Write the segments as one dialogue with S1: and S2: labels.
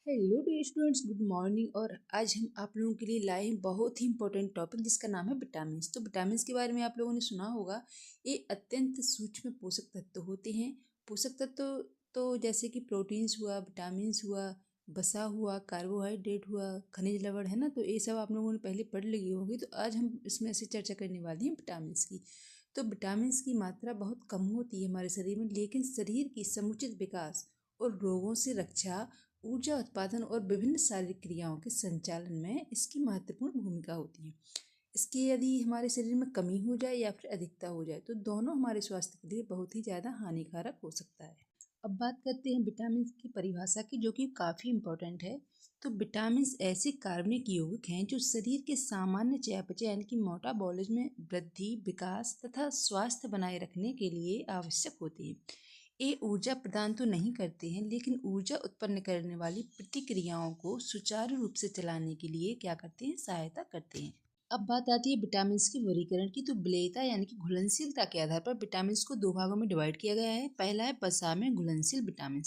S1: Hello dear students, good morning. और आज हम आप लोगों के लिए लाए हैं बहुत ही इंपॉर्टेंट टॉपिक जिसका नाम है विटामिन। तो विटामिन के बारे में आप लोगों ने सुना होगा। ये अत्यंत सूक्ष्म पोषक तत्व होते हैं। पोषक तत्व तो जैसे कि प्रोटीन्स हुआ, विटामिन हुआ, वसा हुआ, कार्बोहाइड्रेट हुआ, खनिज लवण, है ना। तो ये सब आप लोगों ने पहले पढ़ ली होगी। तो आज हम इसमें से चर्चा करने वाले हैं विटामिन की। तो विटामिन की मात्रा बहुत कम होती है हमारे शरीर में, लेकिन शरीर की समुचित विकास और रोगों से रक्षा, ऊर्जा उत्पादन और विभिन्न शारीरिक क्रियाओं के संचालन में इसकी महत्वपूर्ण भूमिका होती है। इसकी यदि हमारे शरीर में कमी हो जाए या फिर अधिकता हो जाए तो दोनों हमारे स्वास्थ्य के लिए बहुत ही ज़्यादा हानिकारक हो सकता है। अब बात करते हैं विटामिन की परिभाषा की, जो कि काफ़ी इम्पोर्टेंट है। तो विटामिन ऐसे कार्बनिक यौगिक हैं जो शरीर के सामान्य चयापचय यानी कि मेटाबॉलिज्म में वृद्धि, विकास तथा स्वास्थ्य बनाए रखने के लिए आवश्यक होते हैं। ये ऊर्जा प्रदान तो नहीं करते हैं, लेकिन ऊर्जा उत्पन्न करने वाली प्रतिक्रियाओं को सुचारू रूप से चलाने के लिए क्या करते हैं, सहायता करते हैं। अब बात आती है विटामिन के वर्गीकरण की। तो विलेयता यानी कि घुलनशीलता के आधार पर विटामिन को दो भागों में डिवाइड किया गया है। पहला है वसा में घुलनशील विटामिन।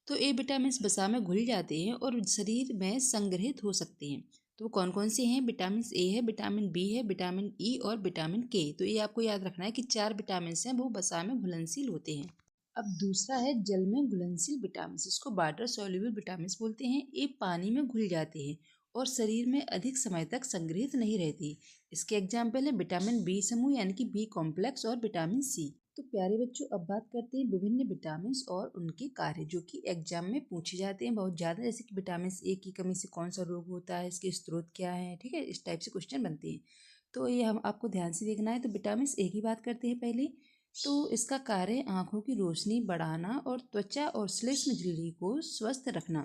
S1: तो ये विटामिन वसा में घुल जाते हैं और शरीर में संग्रहित हो सकते हैं। तो कौन कौन से हैं? विटामिन ए है, विटामिन बी है, विटामिन ई और विटामिन के। तो ये आपको याद रखना है कि 4 विटामिन हैं, वो वसा में घुलनशील होते हैं। अब दूसरा है जल में घुलनशील विटामिन, इसको वाटर सॉल्युबल विटामिन बोलते हैं। ये पानी में घुल जाते हैं और शरीर में अधिक समय तक संग्रहित नहीं रहती। इसके एग्जाम्पल है विटामिन बी समूह यानी कि बी कॉम्प्लेक्स और विटामिन सी। तो प्यारे बच्चों, अब बात करते हैं विभिन्न विटामिन और उनके कार्य, जो कि एग्जाम में पूछे जाते हैं बहुत ज़्यादा। जैसे कि विटामिन ए की कमी से कौन सा रोग होता है, इसके स्रोत क्या है, ठीक है, इस टाइप से क्वेश्चन बनते हैं। तो ये हम आपको ध्यान से देखना है। तो विटामिन ए की बात करते हैं पहले। तो इसका कार्य आँखों की रोशनी बढ़ाना और त्वचा और श्लेष्म झिल्ली को स्वस्थ रखना,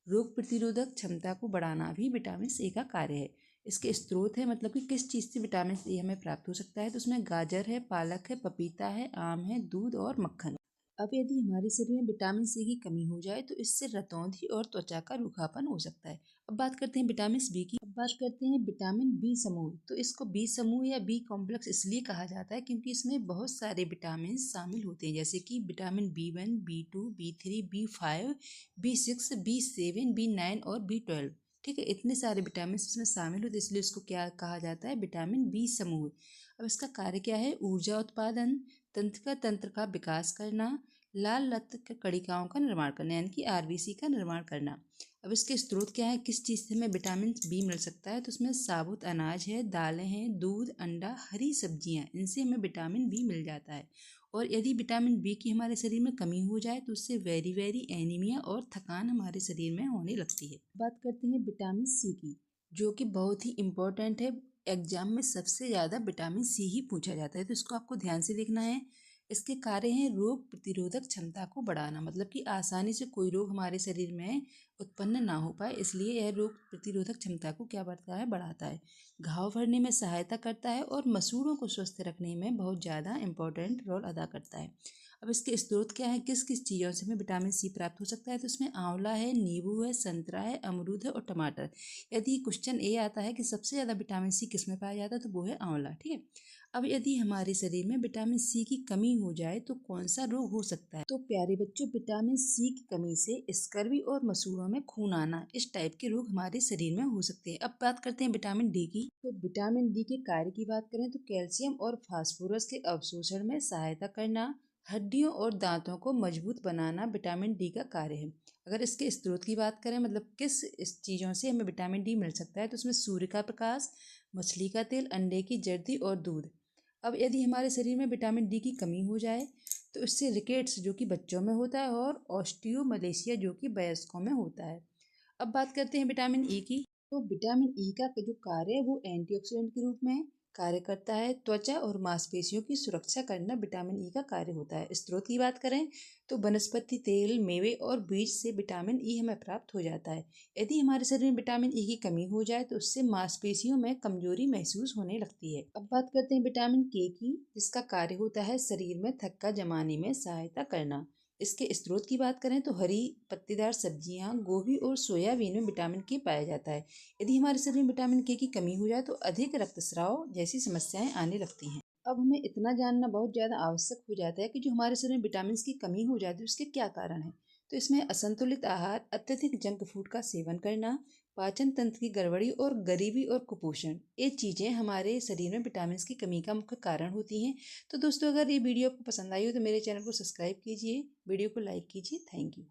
S1: रोग प्रतिरोधक क्षमता को बढ़ाना भी विटामिन ए का कार्य है। इसके स्रोत है, मतलब कि किस चीज़ से विटामिन ए हमें प्राप्त हो सकता है। तो उसमें गाजर है, पालक है, पपीता है, आम है, दूध और मक्खन। अब यदि हमारे शरीर में विटामिन सी की कमी हो जाए तो इससे रतौंधी और त्वचा का रूखापन हो सकता है। अब बात करते हैं विटामिन बी की। अब बात करते हैं विटामिन बी समूह। तो इसको बी समूह या बी कॉम्प्लेक्स इसलिए कहा जाता है क्योंकि इसमें बहुत सारे विटामिन शामिल होते हैं, जैसे कि vitamin B1, बी2, B3, B5, B6, बी7, बी9 और बी12। ठीक है, इतने सारे विटामिन इसमें शामिल होते हैं, इसलिए इसको क्या कहा जाता है, विटामिन बी समूह। अब इसका कार्य क्या है? ऊर्जा उत्पादन, तंत्र का विकास करना, लाल रक्त कणिकाओं का निर्माण करना यानी कि आरबीसी का निर्माण करना। अब इसके स्रोत क्या है, किस चीज़ से हमें विटामिन बी मिल सकता है? तो उसमें साबुत अनाज है, दालें हैं, दूध, अंडा, हरी सब्जियां, इनसे हमें विटामिन बी मिल जाता है। और यदि विटामिन बी की हमारे शरीर में कमी हो जाए तो उससे वेरी वेरी एनीमिया और थकान हमारे शरीर में होने लगती है। बात करते हैं विटामिन सी की, जो कि बहुत ही इम्पोर्टेंट है। एग्जाम में सबसे ज़्यादा विटामिन सी ही पूछा जाता है, तो इसको आपको ध्यान से देखना है। इसके कार्य हैं रोग प्रतिरोधक क्षमता को बढ़ाना, मतलब कि आसानी से कोई रोग हमारे शरीर में उत्पन्न ना हो पाए, इसलिए यह रोग प्रतिरोधक क्षमता को क्या बढ़ता है, बढ़ाता है। घाव भरने में सहायता करता है और मसूड़ों को स्वस्थ रखने में बहुत ज़्यादा इंपॉर्टेंट रोल अदा करता है। अब इसके स्रोत क्या है, किस किस चीज़ों से हमें विटामिन सी प्राप्त हो सकता है? तो इसमें आंवला है, नींबू है, संतरा है, अमरूद है और टमाटर। यदि क्वेश्चन ये आता है कि सबसे ज़्यादा विटामिन सी किस में पाया जाता है, तो वो है आंवला। ठीक है। अब यदि हमारे शरीर में विटामिन सी की कमी हो जाए तो कौन सा रोग हो सकता है? तो प्यारे बच्चों, विटामिन सी की कमी से स्कर्वी और मसूड़ों में खून आना, इस टाइप के रोग हमारे शरीर में हो सकते हैं। अब बात करते हैं विटामिन डी की। तो विटामिन डी के कार्य की बात करें तो कैल्शियम और फास्फोरस के अवशोषण में सहायता करना, हड्डियों और दांतों को मजबूत बनाना विटामिन डी का कार्य है। अगर इसके स्रोत की बात करें, मतलब किस इस चीज़ों से हमें विटामिन डी मिल सकता है, तो उसमें सूर्य का प्रकाश, मछली का तेल, अंडे की जर्दी और दूध। अब यदि हमारे शरीर में विटामिन डी की कमी हो जाए तो इससे रिकेट्स, जो कि बच्चों में होता है, और ऑस्टियोमलेशिया, जो कि वयस्कों में होता है। अब बात करते हैं विटामिन ई की। तो विटामिन ई का जो कार्य है वो एंटीऑक्सीडेंट के रूप में कार्य करता है। त्वचा और मांसपेशियों की सुरक्षा करना विटामिन ई का कार्य होता है। स्रोत की बात करें तो वनस्पति तेल, मेवे और बीज से विटामिन ई हमें प्राप्त हो जाता है। यदि हमारे शरीर में विटामिन ई की कमी हो जाए तो उससे मांसपेशियों में कमजोरी महसूस होने लगती है। अब बात करते हैं विटामिन के की, जिसका कार्य होता है शरीर में थक्का जमाने में सहायता करना। इसके स्रोत की बात करें तो हरी पत्तेदार सब्जियां, गोभी और सोयाबीन में विटामिन के पाया जाता है। यदि हमारे शरीर में विटामिन के की कमी हो जाए तो अधिक रक्तस्राव जैसी समस्याएं आने लगती हैं। अब हमें इतना जानना बहुत ज़्यादा आवश्यक हो जाता है कि जो हमारे शरीर में विटामिन की कमी हो जाती है उसके क्या कारण है। तो इसमें असंतुलित आहार, अत्यधिक जंक फूड का सेवन करना, पाचन तंत्र की गड़बड़ी और गरीबी और कुपोषण, ये चीज़ें हमारे शरीर में विटामिन की कमी का मुख्य कारण होती हैं। तो दोस्तों, अगर ये वीडियो आपको पसंद आई हो तो मेरे चैनल को सब्सक्राइब कीजिए, वीडियो को लाइक कीजिए। Thank you.